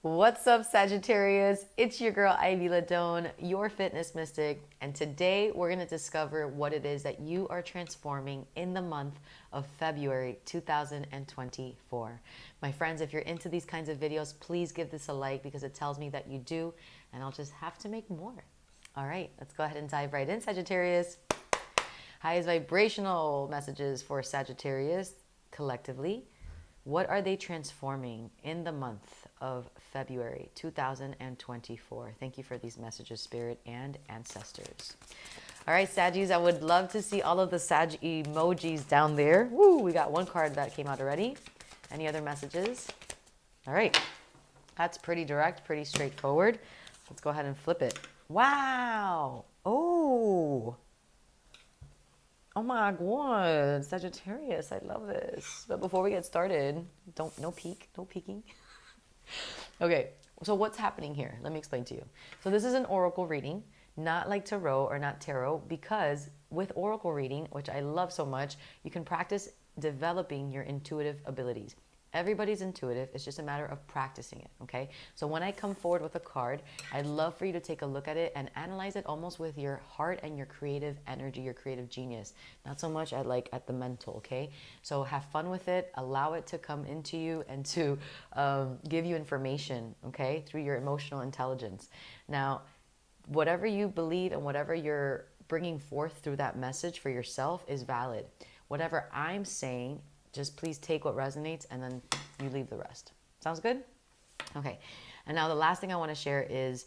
What's up, Sagittarius? It's your girl, Ivy Ladone, your fitness mystic. And today we're going to discover what it is that you are transforming in the month of February 2024. My friends, if you're into these kinds of videos, please give this a like because it tells me that you do, and I'll just have to make more. All right, let's go ahead and dive right in, Sagittarius. Highest vibrational messages for Sagittarius collectively. What are they transforming in the month of February 2024? Thank you for these messages, Spirit and ancestors. All right, Saggies, I would love to see all of the Sag emojis down there. Woo, we got one card that came out already. Any other messages? All right, that's pretty direct, pretty straightforward. Let's go ahead and flip it. Wow. Oh my God, Sagittarius, I love this. But before we get started, no peeking. Okay, so what's happening here? Let me explain to you. So this is an oracle reading, not like tarot or not tarot, because with oracle reading, which I love so much, you can practice developing your intuitive abilities. Everybody's intuitive. It's just a matter of practicing it, okay? So when I come forward with a card, I'd love for you to take a look at it and analyze it almost with your heart and your creative energy, your creative genius. Not so much at the mental, okay? So have fun with it. Allow it to come into you and to give you information, okay, through your emotional intelligence. Now, whatever you believe and whatever you're bringing forth through that message for yourself is valid. Whatever I'm saying, just please take what resonates and then you leave the rest. Sounds good? Okay. And now the last thing I want to share is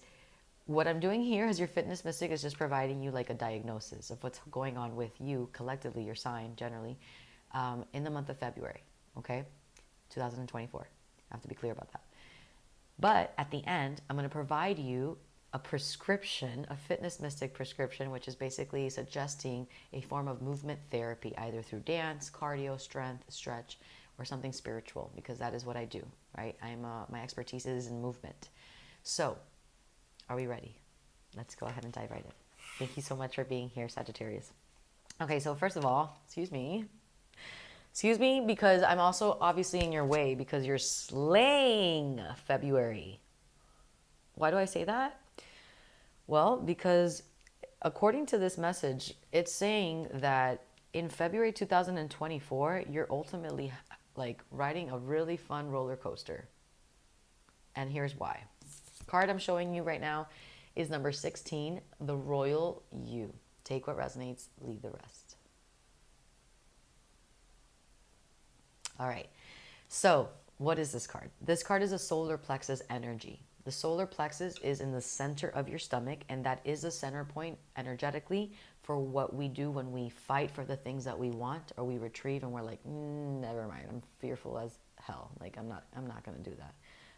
what I'm doing here as your fitness mystic is just providing you like a diagnosis of what's going on with you collectively, your sign generally, in the month of February, okay? 2024. I have to be clear about that. But at the end, I'm going to provide you a prescription, a fitness mystic prescription, which is basically suggesting a form of movement therapy, either through dance, cardio, strength, stretch, or something spiritual, because that is what I do, right? My expertise is in movement. So, are we ready? Let's go ahead and dive right in. Thank you so much for being here, Sagittarius. Okay, so first of all, excuse me, because I'm also obviously in your way because you're slaying February. Why do I say that? Well, because according to this message, it's saying that in February 2024, you're ultimately like riding a really fun roller coaster. And here's why. Card I'm showing you right now is number 16, the Royal You. Take what resonates, leave the rest. All right. So, what is this card? This card is a solar plexus energy. The solar plexus is in the center of your stomach, and that is a center point energetically for what we do when we fight for the things that we want or we retrieve and we're like, never mind, I'm fearful as hell. Like I'm not going to do that.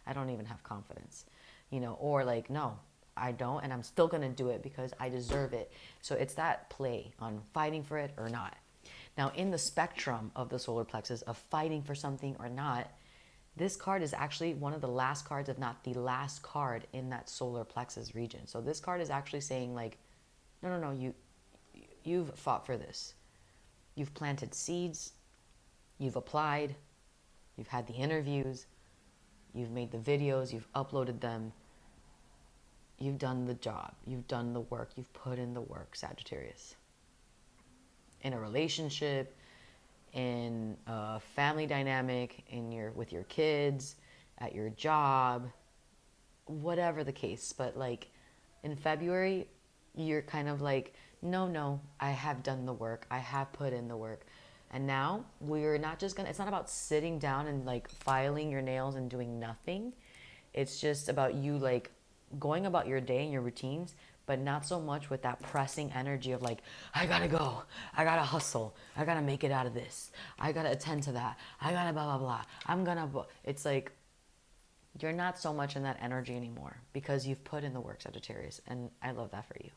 I don't even have confidence, or like, no, I don't, and I'm still going to do it because I deserve it. So it's that play on fighting for it or not. Now, in the spectrum of the solar plexus of fighting for something or not, this card is actually one of the last cards, if not the last card in that solar plexus region. So this card is actually saying like, no, you've fought for this. You've planted seeds, you've applied, you've had the interviews, you've made the videos, you've uploaded them, you've done the job, you've done the work, you've put in the work, Sagittarius. In a relationship, in a family dynamic, with your kids, at your job, whatever the case. But like in February, you're kind of like, no, I have done the work. I have put in the work. And now we're not just it's not about sitting down and like filing your nails and doing nothing. It's just about you like going about your day and your routines, but not so much with that pressing energy of like, I gotta go, I gotta hustle, I gotta make it out of this, I gotta attend to that, I gotta blah, blah, blah, it's like, you're not so much in that energy anymore because you've put in the work, Sagittarius, and I love that for you.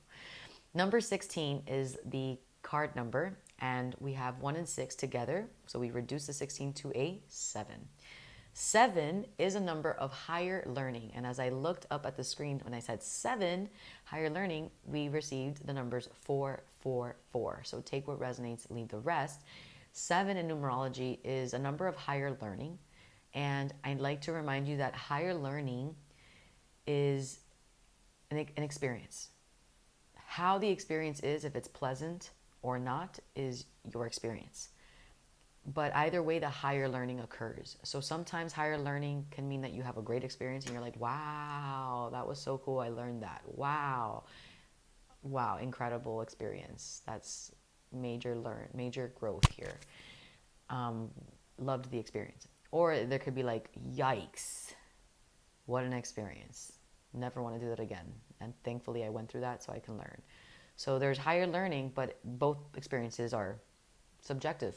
Number 16 is the card number, and we have 1 and 6 together, so we reduce the 16 to a 7. 7 is a number of higher learning. And as I looked up at the screen when I said 7, higher learning, we received the numbers 444. So take what resonates, leave the rest. 7 in numerology is a number of higher learning. And I'd like to remind you that higher learning is an experience. How the experience is, if it's pleasant or not, is your experience. But either way, the higher learning occurs. So sometimes higher learning can mean that you have a great experience and you're like, wow, that was so cool. I learned that. Wow. Wow, incredible experience. That's major growth here. Loved the experience. Or there could be like, yikes, what an experience. Never want to do that again. And thankfully I went through that so I can learn. So there's higher learning, but both experiences are subjective.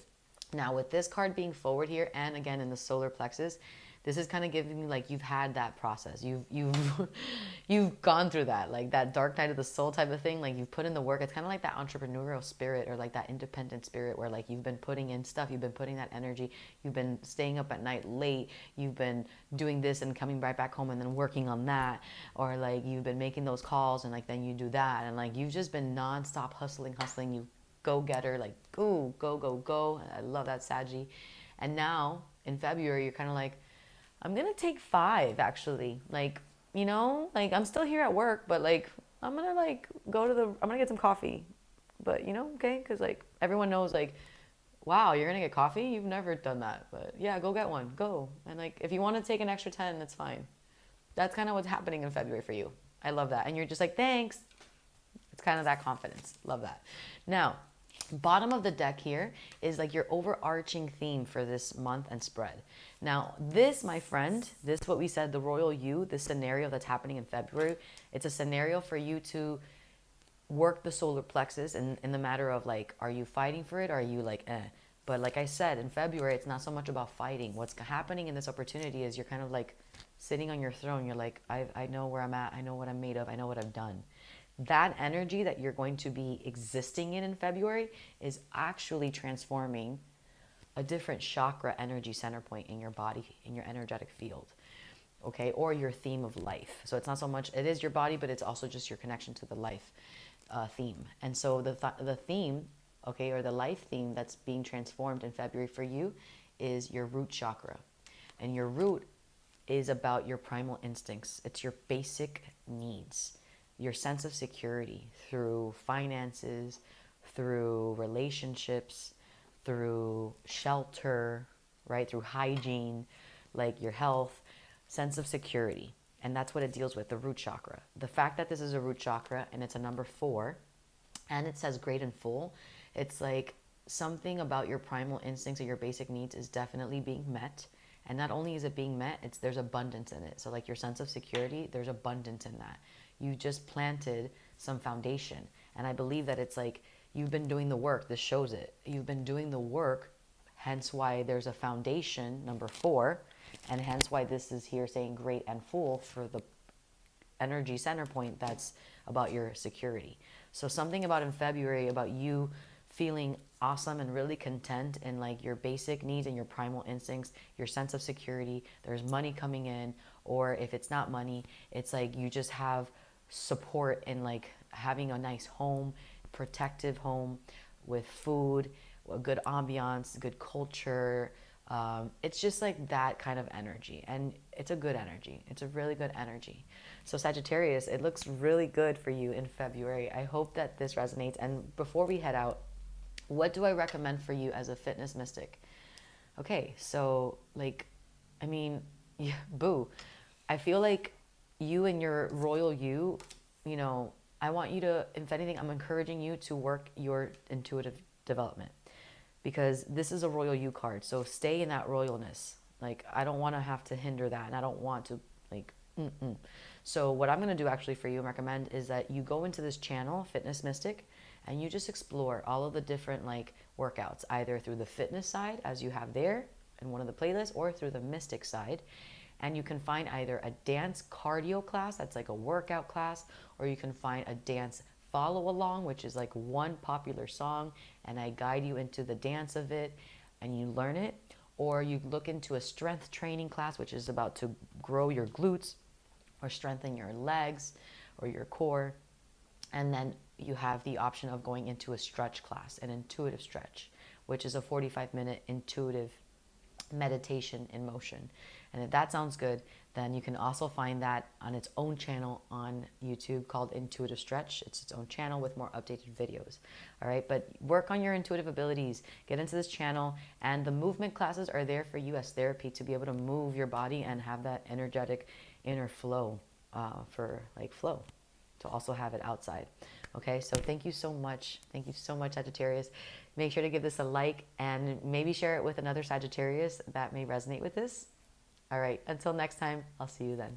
Now with this card being forward here, and again in the solar plexus, this is kind of giving me like you've had that process. You've gone through that, like that dark night of the soul type of thing. Like you've put in the work. It's kind of like that entrepreneurial spirit or like that independent spirit where like you've been putting in stuff. You've been putting that energy. You've been staying up at night late. You've been doing this and coming right back home and then working on that. Or like you've been making those calls and like then you do that. And like you've just been nonstop hustling. You go-getter, like go. I love that, Saggy. And now in February, you're kind of like, I'm going to take 5 actually. Like, you know, like I'm still here at work, but like, I'm going to like I'm going to get some coffee, but you know, okay. Cause like everyone knows like, wow, you're going to get coffee. You've never done that, but yeah, go get one, go. And like, if you want to take an extra 10, that's fine. That's kind of what's happening in February for you. I love that. And you're just like, thanks. It's kind of that confidence. Love that. Now, bottom of the deck here is like your overarching theme for this month and spread. Now, this, my friend, this what we said, the royal you, this scenario that's happening in February, it's a scenario for you to work the solar plexus in the matter of like, are you fighting for it? Or are you like, eh? But like I said, in February, it's not so much about fighting. What's happening in this opportunity is you're kind of like sitting on your throne. You're like, I know where I'm at. I know what I'm made of. I know what I've done. That energy that you're going to be existing in February is actually transforming a different chakra energy center point in your body, in your energetic field, okay? Or your theme of life. So it's not so much, it is your body, but it's also just your connection to the life theme. And so the theme, okay, or the life theme that's being transformed in February for you is your root chakra. And your root is about your primal instincts. It's your basic needs. Your sense of security through finances, through relationships, through shelter, right? Through hygiene, like your health, sense of security. And that's what it deals with, the root chakra. The fact that this is a root chakra and it's a number 4 and it says great and full, it's like something about your primal instincts or your basic needs is definitely being met. And not only is it being met, there's abundance in it. So like your sense of security, there's abundance in that. You just planted some foundation. And I believe that it's like you've been doing the work. This shows it. You've been doing the work, hence why there's a foundation, number 4, and hence why this is here saying great and full for the energy center point that's about your security. So something about in February about you feeling awesome and really content in like your basic needs and your primal instincts, your sense of security, there's money coming in, or if it's not money, it's like you just have support in like having a nice home, protective home with food, a good ambiance, good culture. It's just like that kind of energy, and it's a good energy. It's a really good energy. So Sagittarius, it looks really good for you in February. I hope that this resonates. And before we head out, what do I recommend for you as a fitness mystic? Okay, so like, I mean, yeah, boo. I feel like you and your royal you know, I want you to, if anything, I'm encouraging you to work your intuitive development, because this is a royal you card. So stay in that royalness. Like, I don't want to have to hinder that, and I don't want to like, So what I'm going to do actually for you and recommend is that you go into this channel, FitnessMystichq, and you just explore all of the different like workouts, either through the fitness side, as you have there in one of the playlists, or through the mystic side. And you can find either a dance cardio class, that's like a workout class, or you can find a dance follow along, which is like one popular song, and I guide you into the dance of it and you learn it. Or you look into a strength training class, which is about to grow your glutes or strengthen your legs or your core. And then you have the option of going into a stretch class, an intuitive stretch, which is a 45-minute intuitive meditation in motion. And if that sounds good, then you can also find that on its own channel on YouTube called Intuitive Stretch. It's its own channel with more updated videos. All right, but work on your intuitive abilities. Get into this channel, and the movement classes are there for you as therapy to be able to move your body and have that energetic inner flow for like flow, to also have it outside. Okay, so thank you so much. Thank you so much, Sagittarius. Make sure to give this a like and maybe share it with another Sagittarius that may resonate with this. All right, until next time, I'll see you then.